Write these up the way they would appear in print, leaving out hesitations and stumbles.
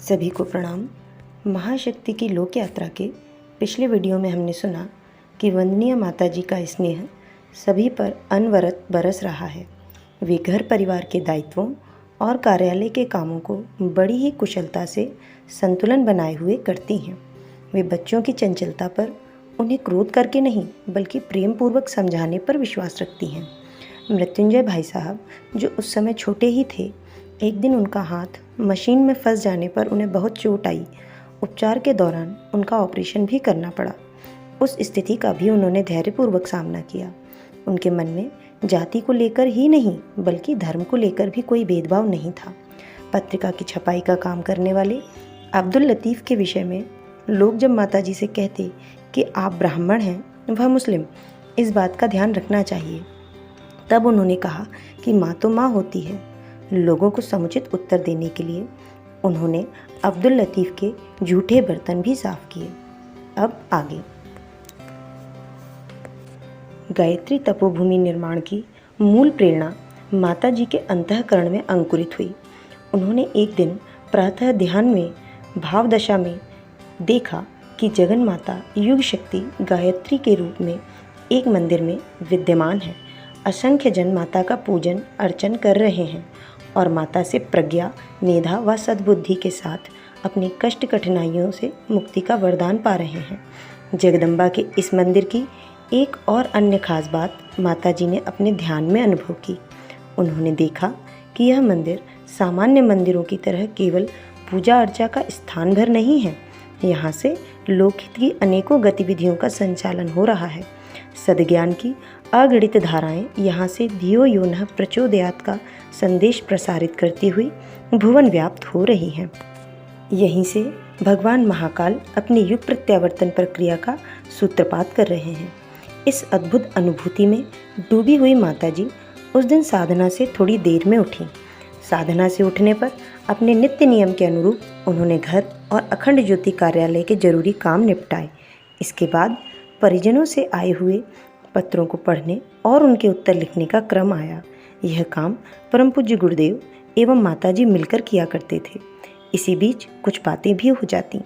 सभी को प्रणाम। महाशक्ति की लोक यात्रा के पिछले वीडियो में हमने सुना कि वंदनीय माता जी का स्नेह सभी पर अनवरत बरस रहा है। वे घर परिवार के दायित्वों और कार्यालय के कामों को बड़ी ही कुशलता से संतुलन बनाए हुए करती हैं। वे बच्चों की चंचलता पर उन्हें क्रोध करके नहीं बल्कि प्रेम पूर्वक समझाने पर विश्वास रखती हैं। मृत्युंजय भाई साहब जो उस समय छोटे ही थे, एक दिन उनका हाथ मशीन में फंस जाने पर उन्हें बहुत चोट आई। उपचार के दौरान उनका ऑपरेशन भी करना पड़ा। उस स्थिति का भी उन्होंने धैर्यपूर्वक सामना किया। उनके मन में जाति को लेकर ही नहीं बल्कि धर्म को लेकर भी कोई भेदभाव नहीं था। पत्रिका की छपाई का काम करने वाले अब्दुल लतीफ़ के विषय में लोग जब माता जी से कहते कि आप ब्राह्मण हैं, वह मुस्लिम, इस बात का ध्यान रखना चाहिए, तब उन्होंने कहा कि माँ तो माँ होती है। लोगों को समुचित उत्तर देने के लिए उन्होंने अब्दुल लतीफ़ के झूठे बर्तन भी साफ किए। अब आगे। गायत्री तपोभूमि निर्माण की मूल प्रेरणा माता जी के अंतःकरण में अंकुरित हुई। उन्होंने एक दिन प्रातः ध्यान में भाव दशा में देखा कि जगन माता युग शक्ति गायत्री के रूप में एक मंदिर में विद्यमान है। असंख्य जन माता का पूजन अर्चन कर रहे हैं और माता से प्रज्ञा, मेधा व सद्बुद्धि के साथ अपनी कष्ट कठिनाइयों से मुक्ति का वरदान पा रहे हैं। जगदम्बा के इस मंदिर की एक और अन्य खास बात माता जी ने अपने ध्यान में अनुभव की। उन्होंने देखा कि यह मंदिर सामान्य मंदिरों की तरह केवल पूजा अर्चा का स्थान भर नहीं है। यहाँ से लोकहित की अनेकों गतिविधियों का संचालन हो रहा है। सद्ज्ञान की अगणित धाराएं यहाँ से धियो यो नः प्रचोदयात् का संदेश प्रसारित करती हुई भुवन व्याप्त हो रही हैं। यहीं से भगवान महाकाल अपनी युग प्रत्यावर्तन प्रक्रिया का सूत्रपात कर रहे हैं। इस अद्भुत अनुभूति में डूबी हुई माता जी उस दिन साधना से थोड़ी देर में उठी। साधना से उठने पर अपने नित्य नियम के अनुरूप उन्होंने घर और अखंड ज्योति कार्यालय के जरूरी काम निपटाए। इसके बाद परिजनों से आए हुए पत्रों को पढ़ने और उनके उत्तर लिखने का क्रम आया। यह काम परम पूज्य गुरुदेव एवं माताजी मिलकर किया करते थे। इसी बीच कुछ बातें भी हो जाती।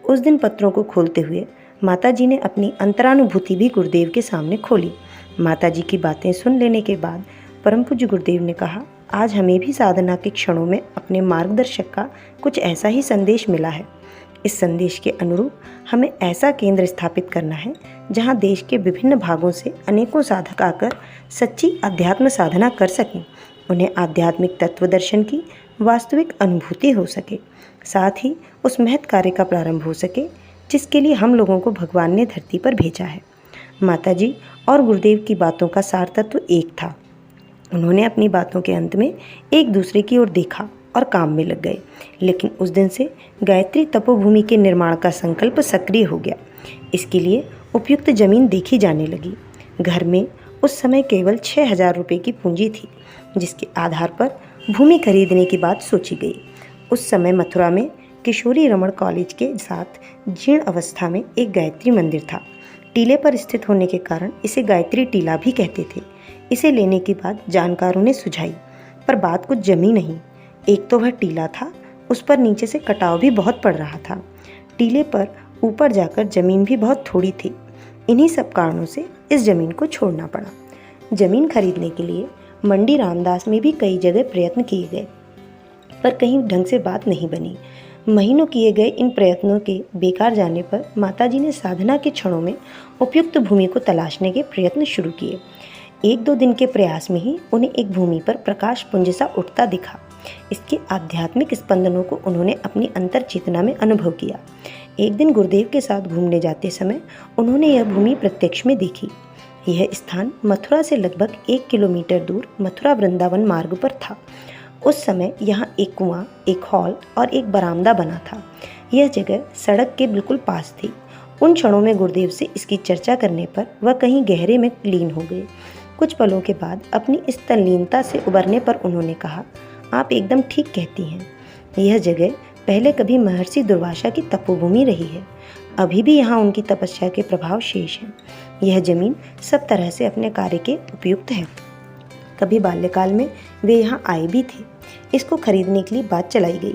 उस दिन पत्रों को खोलते हुए माताजी ने अपनी अंतरानुभूति भी गुरुदेव के सामने खोली। माताजी की बातें सुन लेने के बाद परम पूज्य गुरुदेव ने कहा, आज हमें भी साधना के क्षणों में अपने मार्गदर्शक का कुछ ऐसा ही संदेश मिला है। इस संदेश के अनुरूप हमें ऐसा केंद्र स्थापित करना है जहां देश के विभिन्न भागों से अनेकों साधक आकर सच्ची अध्यात्म साधना कर सकें, उन्हें आध्यात्मिक तत्व दर्शन की वास्तविक अनुभूति हो सके, साथ ही उस महत् कार्य का प्रारंभ हो सके जिसके लिए हम लोगों को भगवान ने धरती पर भेजा है। माताजी और गुरुदेव की बातों का सार तत्व एक था। उन्होंने अपनी बातों के अंत में एक दूसरे की ओर देखा और काम में लग गए। लेकिन उस दिन से गायत्री तपोभूमि के निर्माण का संकल्प सक्रिय हो गया। इसके लिए उपयुक्त जमीन देखी जाने लगी। घर में उस समय केवल 6,000 रुपये की पूंजी थी, जिसके आधार पर भूमि खरीदने की बात सोची गई। उस समय मथुरा में किशोरी रमण कॉलेज के साथ जीर्ण अवस्था में एक गायत्री मंदिर था। टीले पर स्थित होने के कारण इसे गायत्री टीला भी कहते थे। इसे लेने की बात जानकारों ने सुझाई, पर बात कुछ जमी नहीं। एक तो वह टीला था, उस पर नीचे से कटाव भी बहुत पड़ रहा था। टीले पर ऊपर जाकर जमीन भी बहुत थोड़ी थी। इन्हीं सब कारणों से इस जमीन को छोड़ना पड़ा। जमीन खरीदने के लिए मंडी रामदास में भी कई जगह प्रयत्न किए गए, पर कहीं ढंग से बात नहीं बनी। महीनों किए गए इन प्रयत्नों के बेकार जाने पर माताजी ने साधना के क्षणों में उपयुक्त भूमि को तलाशने के प्रयत्न शुरू किए। 1-2 दिन के प्रयास में ही उन्हें एक भूमि पर प्रकाश पुंज सा उठता दिखा। इसके आध्यात्मिक स्पंदनों को उन्होंने अपनी अंतर चेतना में अनुभव किया। एक दिन गुरुदेव के साथ घूमने जाते समय उन्होंने यह भूमि प्रत्यक्ष में देखी। यह स्थान मथुरा से लगभग 1 किलोमीटर दूर मथुरा वृंदावन मार्ग पर था। उस समय यहाँ एक कुआं, एक हॉल और एक बरामदा बना था। यह जगह सड़क के बिल्कुल पास थी। उन क्षणों में गुरुदेव से इसकी चर्चा करने पर वह कहीं गहरे में लीन हो गए। कुछ पलों के बाद अपनी इस तल्लीनता से उबरने पर उन्होंने कहा, आप एकदम ठीक कहती हैं। यह जगह पहले कभी महर्षि दुर्वासा की तपोभूमि रही है। अभी भी यहाँ उनकी तपस्या के प्रभाव शेष हैं। यह जमीन सब तरह से अपने कार्य के उपयुक्त है। कभी बाल्यकाल में वे यहाँ आए भी थे। इसको खरीदने के लिए बात चलाई गई।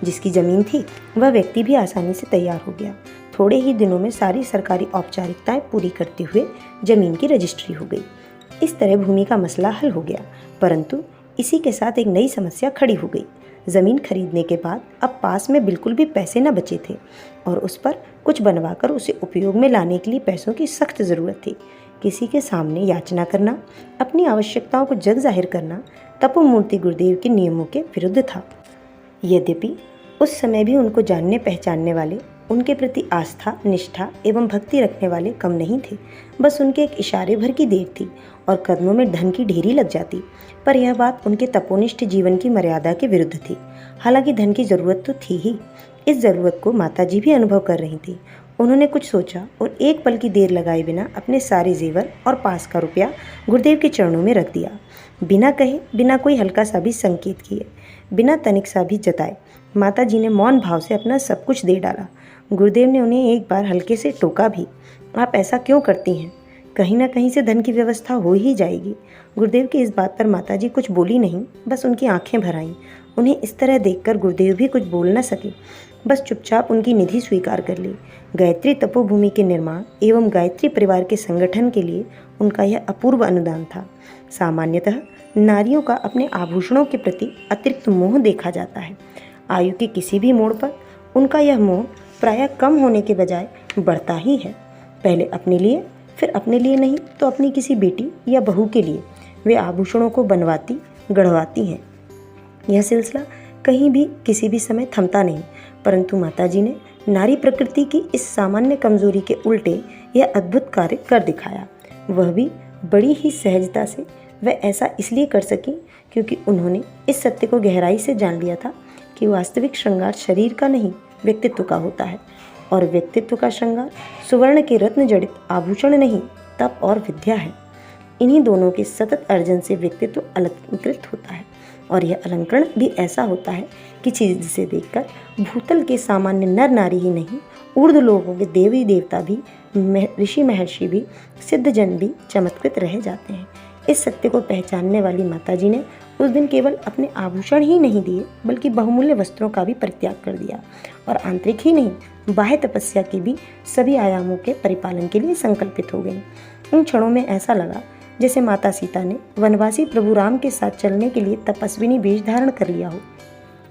जिसकी जमीन थी वह व्यक्ति भी आसानी से तैयार हो गया। थोड़े ही दिनों में सारी सरकारी औपचारिकताएं पूरी करते हुए जमीन की रजिस्ट्री हो गई। इस तरह भूमि का मसला हल हो गया, परंतु इसी के साथ एक नई समस्या खड़ी हो गई। ज़मीन खरीदने के बाद अब पास में बिल्कुल भी पैसे न बचे थे और उस पर कुछ बनवाकर उसे उपयोग में लाने के लिए पैसों की सख्त ज़रूरत थी। किसी के सामने याचना करना, अपनी आवश्यकताओं को जग जाहिर करना तपोमूर्ति गुरुदेव के नियमों के विरुद्ध था। यद्यपि उस समय भी उनको जानने पहचानने वाले, उनके प्रति आस्था, निष्ठा एवं भक्ति रखने वाले कम नहीं थे। बस उनके एक इशारे भर की देर थी और कदमों में धन की ढेरी लग जाती। पर यह बात उनके तपोनिष्ठ जीवन की मर्यादा के विरुद्ध थी। हालांकि धन की ज़रूरत तो थी ही, इस ज़रूरत को माताजी भी अनुभव कर रही थी। उन्होंने कुछ सोचा और एक पल की देर लगाए बिना अपने सारे जेवर और पास का रुपया गुरुदेव के चरणों में रख दिया। बिना कहे, बिना कोई हल्का सा भी संकेत किए, बिना तनिक सा भी जताए, माताजी ने मौन भाव से अपना सब कुछ दे डाला। गुरुदेव ने उन्हें एक बार हल्के से टोका भी, आप ऐसा क्यों करती हैं? कहीं ना कहीं से धन की व्यवस्था हो ही जाएगी। गुरुदेव की इस बात पर माताजी कुछ बोली नहीं, बस उनकी आंखें भर आईं। उन्हें इस तरह देखकर गुरुदेव भी कुछ बोल न सके, बस चुपचाप उनकी निधि स्वीकार कर ली। गायत्री तपोभूमि के निर्माण एवं गायत्री परिवार के संगठन के लिए उनका यह अपूर्व अनुदान था। सामान्यतः नारियों का अपने आभूषणों के प्रति अतिरिक्त मोह देखा जाता है। आयु के किसी भी मोड़ पर उनका यह मोह प्रायः कम होने के बजाय बढ़ता ही है। पहले अपने लिए, फिर अपने लिए नहीं तो अपनी किसी बेटी या बहू के लिए वे आभूषणों को बनवाती, गढ़वाती हैं। यह सिलसिला कहीं भी किसी भी समय थमता नहीं, परंतु माताजी ने नारी प्रकृति की इस सामान्य कमजोरी के उल्टे यह अद्भुत कार्य कर दिखाया। वह भी बड़ी ही सहजता से। वह ऐसा इसलिए कर सकी क्योंकि उन्होंने इस सत्य को गहराई से जान लिया था कि वास्तविक श्रृंगार शरीर का नहीं, व्यक्तित्व का होता है, और व्यक्तित्व का श्रृंगार सुवर्ण के रत्न जड़ित आभूषण नहीं, तप और विद्या है। इन्हीं दोनों के सतत अर्जन से व्यक्तित्व अलंकृत होता है, और यह अलंकरण भी ऐसा होता है कि जिसे देखकर भूतल के सामान्य नर नारी ही नहीं, ऊर्ध्व लोगों के देवी देवता भी, ऋषि महर्षि भी, सिद्धजन भी चमत्कृत रह जाते हैं। इस सत्य को पहचानने वाली माताजी ने उस दिन केवल अपने आभूषण ही नहीं दिए, बल्कि बहुमूल्य वस्त्रों का भी परित्याग कर दिया और आंतरिक ही नहीं, बाह्य तपस्या के भी सभी आयामों के परिपालन के लिए संकल्पित हो गई। उन क्षणों में ऐसा लगा जैसे माता सीता ने वनवासी प्रभु राम के साथ चलने के लिए तपस्विनी वेश धारण कर लिया हो।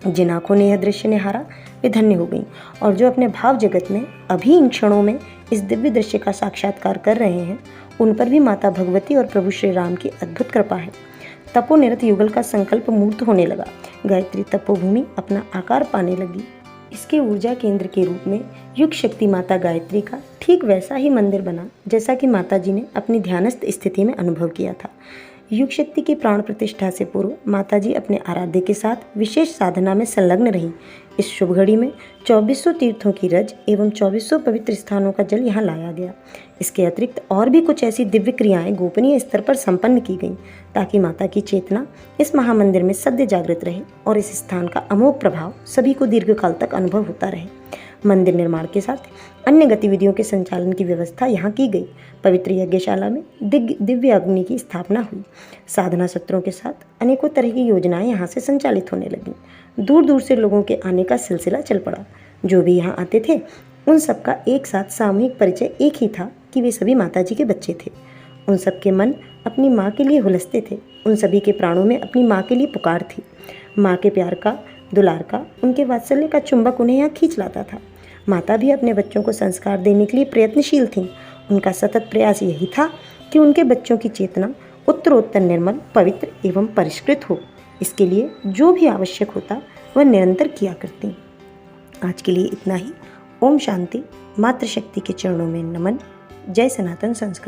जिन आंखों ने यह दृश्य निहारा वे धन्य हो गईं, और जो अपने भाव जगत में अभी इन क्षणों में इस दिव्य दृश्य का साक्षात्कार कर रहे हैं, उन पर भी माता भगवती और प्रभु श्री राम की अद्भुत कृपा है। तपोनिरत युगल का संकल्प मूर्त होने लगा। गायत्री तपोभूमि अपना आकार पाने लगी। इसके ऊर्जा केंद्र के रूप में युग शक्ति माता गायत्री का ठीक वैसा ही मंदिर बना जैसा कि माताजी ने अपनी ध्यानस्थ स्थिति में अनुभव किया था। युग शक्ति की प्राण प्रतिष्ठा से पूर्व माताजी अपने आराध्य के साथ विशेष साधना में संलग्न रहीं। इस शुभ घड़ी में 2400 तीर्थों की रज एवं 2400 पवित्र स्थानों का जल यहाँ लाया गया। इसके अतिरिक्त और भी कुछ ऐसी दिव्य क्रियाएं गोपनीय स्तर पर संपन्न की गईं, ताकि माता की चेतना इस महामंदिर में सद्य जागृत रहे और इस स्थान का अमोघ प्रभाव सभी को दीर्घकाल तक अनुभव होता रहे। मंदिर निर्माण के साथ अन्य गतिविधियों के संचालन की व्यवस्था यहाँ की गई। पवित्र यज्ञशाला में दिव्य अग्नि की स्थापना हुई। साधना सत्रों के साथ अनेकों तरह की योजनाएं यहाँ से संचालित होने लगीं। दूर दूर से लोगों के आने का सिलसिला चल पड़ा। जो भी यहाँ आते थे उन सबका एक साथ सामूहिक परिचय एक ही था कि वे सभी माताजी के बच्चे थे। उन सबके मन अपनी माँ के लिए हुलसते थे। उन सभी के प्राणों में अपनी माँ के लिए पुकार थी। माँ के प्यार का, दुलार का, उनके वात्सल्य का चुंबक उन्हें यहाँ खींच लाता था। माता भी अपने बच्चों को संस्कार देने के लिए प्रयत्नशील थीं। उनका सतत प्रयास यही था कि उनके बच्चों की चेतना उत्तरोत्तर निर्मल, पवित्र एवं परिष्कृत हो। इसके लिए जो भी आवश्यक होता वह निरंतर किया करती। आज के लिए इतना ही। ओम शांति। मातृशक्ति के चरणों में नमन। जय सनातन संस्कृति।